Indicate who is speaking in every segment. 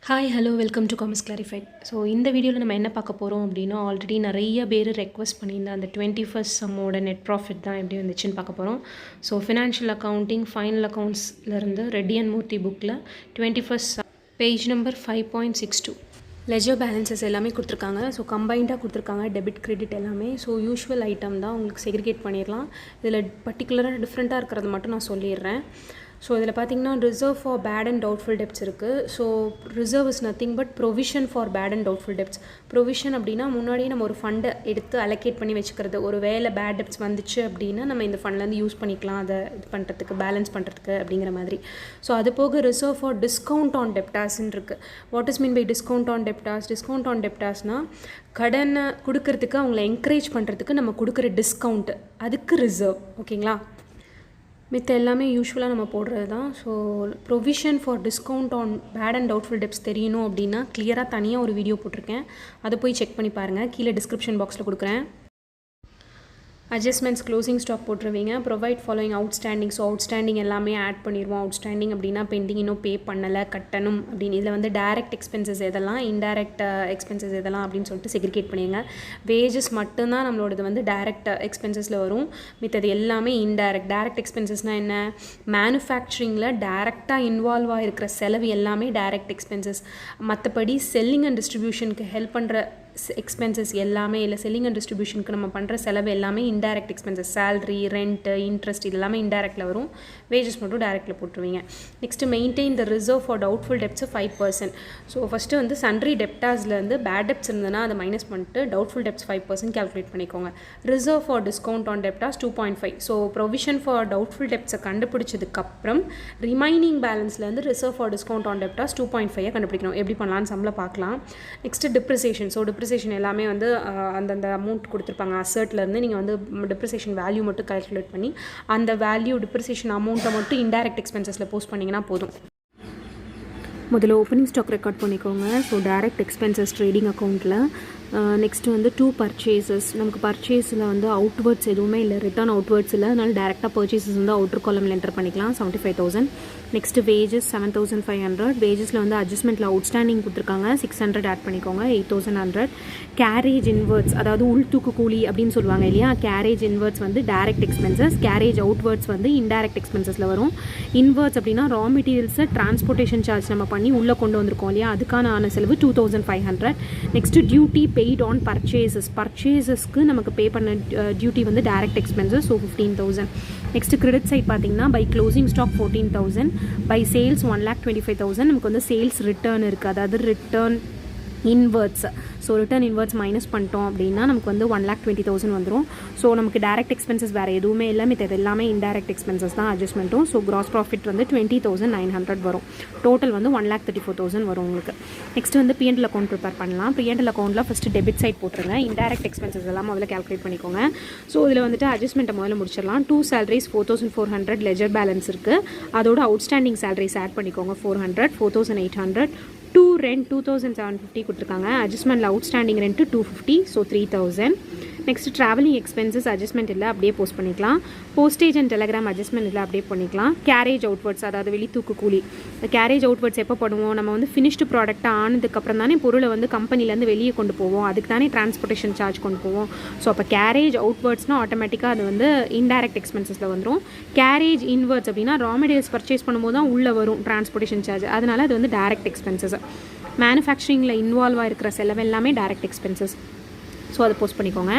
Speaker 1: Hi hello welcome to commerce clarified. So இந்த வீடியோவில் நம்ம என்ன பார்க்க போகிறோம் அப்படின்னா, ஆல்ரெடி நிறைய பேர் ரெக்வஸ்ட் பண்ணியிருந்த அந்த 21st சம்மோட நெட் ப்ராஃபிட் தான் எப்படி வந்துச்சுன்னு பார்க்க போகிறோம். ஸோ ஃபினான்ஷியல் அக்கௌண்டிங் ஃபைனல் அக்கௌண்ட்ஸ்லேருந்து ரெட்டி அண்ட் மூர்த்தி புக்கில் 21st page number 5.62 ledger balances எல்லாமே கொடுத்துருக்காங்க. ஸோ கம்பைண்டாக கொடுத்துருக்காங்க, டெபிட் கிரெடிட் எல்லாமே. ஸோ யூஷுவல் ஐட்டம் தான், உங்களுக்கு செக்ரிகேட் பண்ணிடலாம். இதில் பர்டிகுலராக டிஃப்ரெண்ட்டாக இருக்கிறது மட்டும் நான் சொல்லிடுறேன். ஸோ இதில் பார்த்தீங்கன்னா reserve for bad and doubtful debts இருக்குது. So reserve is nothing but provision for bad and doubtful debts. Provision அப்படின்னா முன்னாடியே நம்ம ஒரு ஃபண்டை எடுத்து அலோகேட் பண்ணி வச்சுக்கிறது. ஒரு வேலை பேட் டெப்ட்ஸ் வந்துச்சு அப்படின்னா நம்ம இந்த ஃபண்ட்லேருந்து யூஸ் பண்ணிக்கலாம், அதை இது பண்ணுறதுக்கு, பேலன்ஸ் பண்ணுறதுக்கு அப்படிங்கிற மாதிரி. ஸோ அது போக ரிசர்வ் ஃபார் டிஸ்கவுண்ட் ஆன் டெப்டாஸ்ன்னு இருக்குது. What is mean by discount on debtors? Discount on டெப்டாஸ்னால் கடனை கொடுக்கறதுக்கு, அவங்கள என்கரேஜ் பண்ணுறதுக்கு நம்ம கொடுக்குற டிஸ்கவுண்ட்டு, அதுக்கு ரிசர்வ். ஓகேங்களா? மித்த எல்லாமே யூஸ்வலாக நம்ம போடுறது தான். So provision for discount on bad and doubtful debts தெரியணும் அப்படின்னா கிளியராக தனியாக ஒரு வீடியோ போட்டிருக்கேன், அதை போய் செக் பண்ணி பாருங்கள். கீழே டிஸ்கிரிப்ஷன் பாக்ஸில் கொடுக்குறேன். அட்ஜஸ்ட்மெண்ட்ஸ் க்ளோசிங் ஸ்டாக் போட்டுருவீங்க. Provide following outstanding. So outstanding எல்லாமே ஆட் பண்ணிடுவோம். அவுட்ஸ்டாண்டிங் அப்படின்னா பெண்டிங், இன்னும் பே பண்ணலை, கட்டணும் அப்படின்னு. இதில் வந்து டைரக்ட் எக்ஸ்பென்சஸ் எதெல்லாம், இன்டைரக்ட் எக்ஸ்பென்சஸ் எதெல்லாம் அப்படின்னு சொல்லிட்டு செக்ரிகேட் பண்ணிடுங்க. வேஜஸ் மட்டும்தான் நம்மளோடது வந்து டைரக்ட் எக்ஸ்பென்சஸில் வரும், மித்தது எல்லாமே இன்டைரக்ட். டைரக்ட் எக்ஸ்பென்சஸ்னால் என்ன? மேனுஃபேக்சரிங்கில் டைரெக்டாக இன்வால்வ் ஆகிருக்கிற செலவு எல்லாமே டைரக்ட் எக்ஸ்பென்சஸ். மற்றபடி செல்லிங் அண்ட் டிஸ்ட்ரிபியூஷனுக்கு ஹெல்ப் பண்ணுற எக்ஸ்பென்சஸ் எல்லாமே, இல்லை செல்லிங் அண்ட் டிஸ்ட்ரிபியூஷனுக்கு நம்ம பண்ணுற செலவு எல்லாமே indirect expenses. Salary, rent, interest இது எல்லாமே இன்டைரக்டில் வரும். வேஜஸ் மட்டும் டைரக்டில் போட்டுருவீங்க. Next maintain the reserve for doubtful debts 5%. So first வந்து சன்ட்ரி டெப்டாஸ்லேருந்து பேட் டெப்ட்ஸ் இருந்ததுன்னா அதை மைனஸ் பண்ணிட்டு டவுட்ஃபுல் டெப்ட்ஸ் 5% கேல்குலேட் பண்ணிக்கோங்க. Reserve for discount on debtors 2.5. So provision for doubtful டெப்ட்ஸை கண்டுபிடிச்சதுக்கப்புறம் remaining பேலன்ஸ்லேருந்து reserve for discount on debtors 2.5 கண்டுபிடிக்கணும். எப்படி பண்ணலான்னு சம்பளம் பார்க்கலாம். Next depreciation. ஸோ டிப்ரிசியேஷன் எல்லாமே வந்து அந்தந்த அமௌண்ட் கொடுத்துருப்பாங்க. அசர்ட்லேருந்து நீங்கள் வந்து டிப்ரிசியேஷன் வேல்யூ மட்டும் கால்குலேட் பண்ணி அந்த வேல்யூ டிப்ரிசியேஷன் அமௌண்ட்டை மட்டும் இன்டைரக்ட் எக்ஸ்பென்சஸில் போஸ்ட் பண்ணிங்கன்னா போதும். முதல்ல ஓப்பனிங் ஸ்டாக் ரெக்கார்ட் பண்ணிக்கோங்க. ஸோ டைரக்ட் எக்ஸ்பென்சஸ் ட்ரேடிங் அக்கௌண்ட்டில். நெக்ஸ்ட்டு வந்து 2 பர்ச்சேசஸ். நமக்கு பர்ச்சேஸில் வந்து அவுட்வர்ட்ஸ் எதுவுமே இல்லை, ரிட்டர்ன் அவுட்வர்ட்ஸ் இல்லை, அதனால் டேரெக்டாக பர்ச்சேசஸ் வந்து அவுட்டர் காலமில் என்டர் பண்ணிக்கலாம். 75,000. Next wages 7,500. வேஜஸில் வந்து அட்ஜஸ்ட்மெண்ட்டில் அவுட்ஸ்டாண்டிங் கொடுத்துருக்காங்க, 600 ஆட் பண்ணிக்கோங்க, 8,100. கேரேஜ் இன்வெர்ட்ஸ், அதாவது உள் தூக்கு கூலி அப்படின்னு சொல்லுவாங்க இல்லையா, கேரேஜ் இன்வெர்ட்ஸ் வந்து டைரக்ட் எக்ஸ்பென்சஸ். கேரேஜ் அவுட்வர்ட்ஸ் வந்து இன்டைரக்ட் எக்ஸ்பென்சஸில் வரும். இன்வெர்ட்ஸ் அப்படின்னா ரா மெட்டீரியல்ஸை டிரான்ஸ்போர்ட்டேஷன் சார்ஜ் நம்ம பண்ணி உள்ளே கொண்டு வந்திருக்கோம் இல்லையா, அதுக்கான செலவு 2,500. Next duty paid on purchases. பர்ச்சேசஸ்க்கு நமக்கு பே பண்ண டியூட்டி வந்து direct expenses. So 15,000. Next credit side பார்த்தீங்கன்னா by closing stock 14,000, by sales 1,25,000. நமக்கு வந்து சேல்ஸ் ரிட்டர்ன் இருக்குது, அதாவது return inwards. So return inwards minus பண்ணிட்டோம் அப்படின்னா நமக்கு வந்து 1,20,000 வந்துடும். ஸோ நமக்கு டேரக்ட் எக்ஸ்பென்சஸ் வேறு எதுவுமே இல்லை, மித்தது எல்லாமே இன்டைரக்ட் எக்ஸ்பென்சஸ் தான் அட்ஜஸ்ட்மெண்ட்டும். ஸோ கிராஸ் ப்ராஃபிட் வந்து 20,900 வரும். டோட்டல் வந்து 1,34,000 வரும் உங்களுக்கு. நெக்ஸ்ட் வந்து P&L அக்கௌண்ட் ப்ரிப்பேர் பண்ணலாம். P&L அக்கௌண்ட்டில் ஃபஸ்ட்டு டெபிட் சைட் போட்டுருங்க. இன்டைரக்ட் எக்ஸ்பென்சஸ் எல்லாம் முதல்ல கேல்குலேட் பண்ணிக்கோங்க. ஸோ இதில் வந்துட்டு அட்ஜஸ்ட்மெண்ட்டை முதல்ல முடிச்சிடலாம். 2 salaries 4,400 லெஜர் பேலன்ஸ் இருக்குது. அதோட அவுட்ஸ்டாண்டிங் salaries ஆட் பண்ணிக்கோங்க 400, 4,800. 2 ரெண்ட் 2,750 கொடுத்துருக்காங்க. அட்ஜஸ்ட்மெண்ட்டில் outstanding rent 250, so 3,000. Next travelling expenses adjustment இல்லை, அப்படியே போஸ்ட் பண்ணிக்கலாம். போஸ்டேஜ் அண்ட் டெலகிராம் அட்ஜஸ்ட்மெண்ட் இல்லை, அப்படியே பண்ணிக்கலாம். கேரேஜ் அவுட்வர்ட்ஸ், அதாவது வெளி தூக்கு கூலி. கேரேஜ் அவுட்வர்ட்ஸ் எப்போ பண்ணுவோம்? நம்ம வந்து ஃபினிஷ்டு ப்ராடக்டாக ஆனதுக்கப்புறம் தானே பொருளை வந்து கம்பெனிலேருந்து வெளியே கொண்டு போவோம், அதுக்கு தானே டிரான்ஸ்போர்ட்டேஷன் சார்ஜ் கொண்டு போவோம். ஸோ அப்போ கேரேஜ் அவுட்வர்ட்ஸ்னால் ஆட்டோமேட்டிக்காக அது வந்து இன்டைரக்ட் எக்ஸ்பென்சஸில் வந்துடும். கேரேஜ் இன்வெர்ட்ஸ் அப்படின்னா ரா மெட்டீரியல்ஸ் பர்ச்சேஸ் பண்ணும்போது தான் உள்ளே வரும் டிரான்ஸ்போர்ட்டேஷன் சார்ஜ், அதனால் அது வந்து டைரக்ட் எக்ஸ்பென்சஸ். மேனுஃபேக்சரிங்கில் இன்வால்வ் ஆகிருக்கிற செலவு எல்லாமே டைரக்ட் எக்ஸ்பென்சஸ். ஸோ அதை போஸ்ட் பண்ணிக்கோங்க.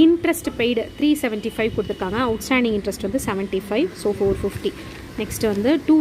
Speaker 1: இன்ட்ரெஸ்ட் பெய்டு 375 கொடுத்துருக்காங்க. அவுட்ஸ்டாண்டிங் இன்ட்ரெஸ்ட் வந்து 75, ஸோ 450. நெக்ஸ்ட் வந்து 2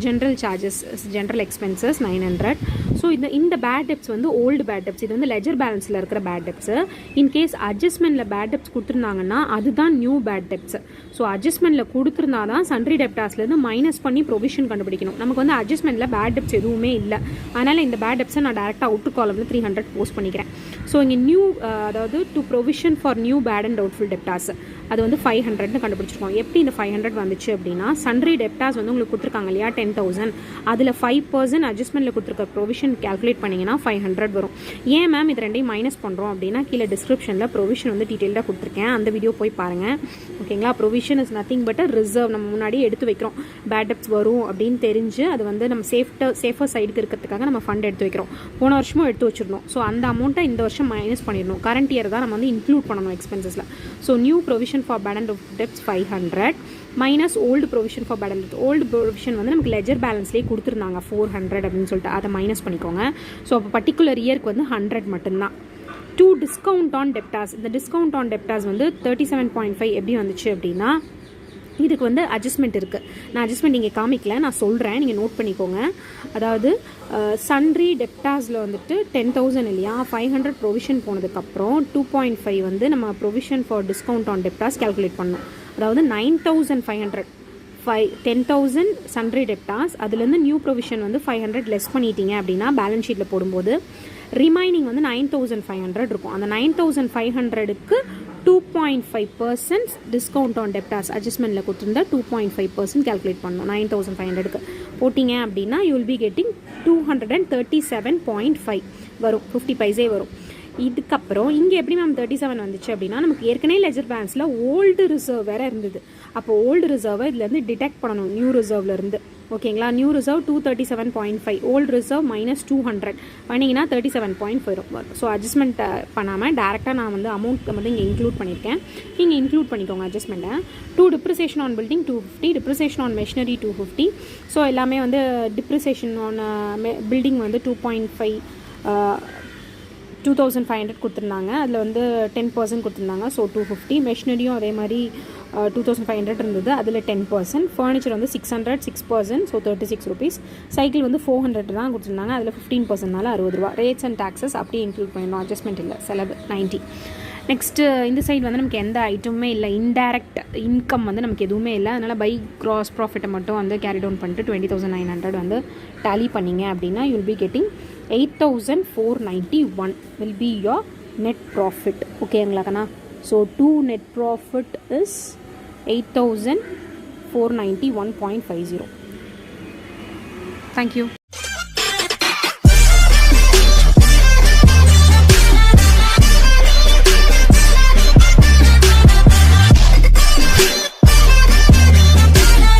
Speaker 1: general charges, general expenses 900. So இந்த பேட் டெப்ட்ஸ் வந்து ஓல்டு பேட் டெப்ட்ஸ். இது வந்து லெஜர் பேலன்ஸில் இருக்கிற பேட் டெப்ட்ஸு. இன்கேஸ் அட்ஜஸ்ட்மெண்ட்டில் பேட் டெப்ட்ஸ் கொடுத்துருந்தாங்கன்னா அதுதான் நியூ பேட் டெப்ட்ஸ். ஸோ அட்ஜஸ்ட்மெண்ட்டில் கொடுத்துருந்தா தான் சன்ட்ரி டெப்டாஸ்லேருந்து மைனஸ் பண்ணி ப்ரொவிஷன் கண்டுபிடிக்கணும். நமக்கு வந்து அட்ஜஸ்ட்மெண்ட்டில் பேட் டெப்ட்ஸ் எதுவுமே இல்லை, அதனால் இந்த பேட் டெப்ட்ஸை நான் டேரெக்டாக அவுட்டர் காலமில் 300 போஸ்ட் பண்ணிக்கிறேன். ஸோ இங்கே நியூ, அதாவது to provision for new bad and doubtful debts. அது வந்து 500ன்னு கண்டுபிடிச்சிருக்கோம். எப்படி இந்த 500 வந்துச்சு அப்படின்னா, சன்ட்ரி டெப்டாஸ் வந்து உங்களுக்கு கொடுத்துருக்காங்க இல்லையா 10,000, அதில் 5% அட்ஜஸ்ட்மெண்ட்டில் கொடுத்துருக்க ப்ரொவிஷன் கேல்குலேட் பண்ணிங்கன்னா 500 வரும். ஏன் மேம் இது ரெண்டையும் மைனஸ் பண்ணுறோம் அப்படின்னா, கீழே டிஸ்கிரிப்ஷனில் ப்ரொவிஷன் வந்து டீட்டெயிலாக கொடுத்துருக்கேன், அந்த வீடியோ போய் பாருங்கள். ஓகேங்களா. Provision is nothing but a reserve. நம்ம முன்னாடியே எடுத்து வைக்கிறோம், பேட் டெப்ட்ஸ் வரும் அப்படின்னு தெரிஞ்சு அது வந்து நம்ம சேஃபர் சைடுக்கு இருக்கிறதுக்காக நம்ம ஃபண்ட் எடுத்து வைக்கிறோம். போன வருஷமும் எடுத்து வச்சிருந்தோம். ஸோ அந்த அமௌண்ட்டை இந்த வருஷம் மைனஸ் பண்ணிடணும். கரண்ட் இயர் தான் நம்ம வந்து இன்க்ளூட் பண்ணணும் எக்ஸ்பென்சஸில். So new provision for bad and debts 500 minus old provision for bad and debts. Old provision வந்து நமக்கு லெஜர் பேலன்ஸ்லேயே கொடுத்துருந்தாங்க 400 அப்படின்னு சொல்லிட்டு, அதை மைனஸ் பண்ணிக்கோங்க. ஸோ அப்போ பர்டிகுலர் இயருக்கு வந்து 100 மட்டும்தான். To discount on debts. இந்த டிஸ்கவுண்ட் ஆன் டெப்டாஸ் வந்து 37.5 எப்படி வந்துச்சு அப்படின்னா, இதுக்கு வந்து அட்ஜஸ்ட்மெண்ட் இருக்குது. நான் அட்ஜஸ்ட்மெண்ட் இங்கே காமிக்கல, நான் சொல்கிறேன், நீங்கள் நோட் பண்ணிக்கோங்க. அதாவது சன்ட்ரி டெப்டாஸில் வந்துட்டு 10,000 இல்லையா, 500 ப்ரொவிஷன் போனதுக்கப்புறம் 2.5 வந்து நம்ம provision for discount on debtors calculate பண்ணோம். அதாவது 9,500 10,000 சன்ட்ரி டெப்டாஸ், அதுலேருந்து நியூ ப்ரொவிஷன் வந்து 500 லெஸ் பண்ணிட்டீங்க அப்படின்னா பேலன்ஸ் ஷீட்டில் போடும்போது ரிமைனிங் வந்து 9,500 இருக்கும். அந்த 9,500க்கு 2.5% டிஸ்கவுண்ட் ஆன் டெப்டாஸ் அட்ஜஸ்ட்மெண்ட்டில் கொடுத்துருந்தா 2.5% கேல்குலேட் பண்ணணும். 9,500க்கு போட்டிங்க அப்படின்னா யூ வில் பி கெட்டிங் 237.5 வரும், 50 பைசே வரும். இதுக்கப்புறம் இங்கே எப்படி மேம் 37 வந்துச்சு அப்படின்னா, நமக்கு ஏற்கனவே லெஜர் பேலன்ஸில் ஓல்டு ரிசர்வ் வேறு இருந்தது. அப்போ ஓல்டு ரிசர்வை இதுலேருந்து டிடெக்ட் பண்ணணும் நியூ ரிசர்வ்லேருந்து. ஓகேங்களா. New reserve 237.5, old reserve minus 200 பண்ணிங்கன்னா 37.5 வரும். ஸோ அட்ஜஸ்ட்மெண்ட் பண்ணாமல் டேரெக்டாக நான் வந்து அமௌண்ட் வந்து இங்கே இன்க்ளூட் பண்ணியிருக்கேன், நீங்கள் இன்க்ளூட் பண்ணிக்கோங்க அட்ஜஸ்ட்மெண்ட்டை. Depreciation on building 250, depreciation on machinery 250. So எல்லாமே வந்து டிப்ரிசியேஷன் ஆன் பில்டிங் வந்து 2,500 கொடுத்துருந்தாங்க. அதில் வந்து 10% கொடுத்துருந்தாங்க. ஸோ 250. மெஷினரியும் அதே மாதிரி 2,500 இருந்தது, அதில் 10%. ஃபர்னிச்சர் வந்து 600, 6%, ஸோ 36 rupees. சைக்கிள் வந்து 400 தான் கொடுத்துருந்தாங்க, அதில் 15%னால 60 ரூபா. ரேட்ஸ் அண்ட் டாக்ஸஸ் அப்படியே இன்க்ளூட் பண்ணிடணும், அட்ஜஸ்ட்மெண்ட் இல்லை. செலவு 90. நெக்ஸ்ட்டு இந்த சைடு வந்து நமக்கு எந்த ஐட்டமுமே இல்லை, இன்டைரக்ட் இன்கம் வந்து நமக்கு எதுவுமே இல்லை. அதனால் பை கிராஸ் ப்ராஃபிட்டை மட்டும் வந்து கேரி டவுன் பண்ணிட்டு 20,900 வந்து டேலி பண்ணிங்க அப்படின்னா you will be getting 8,491 will be your net profit. ஓகேங்களாக்கண்ணா. So 2 net profit is 8,491.50. Thank you.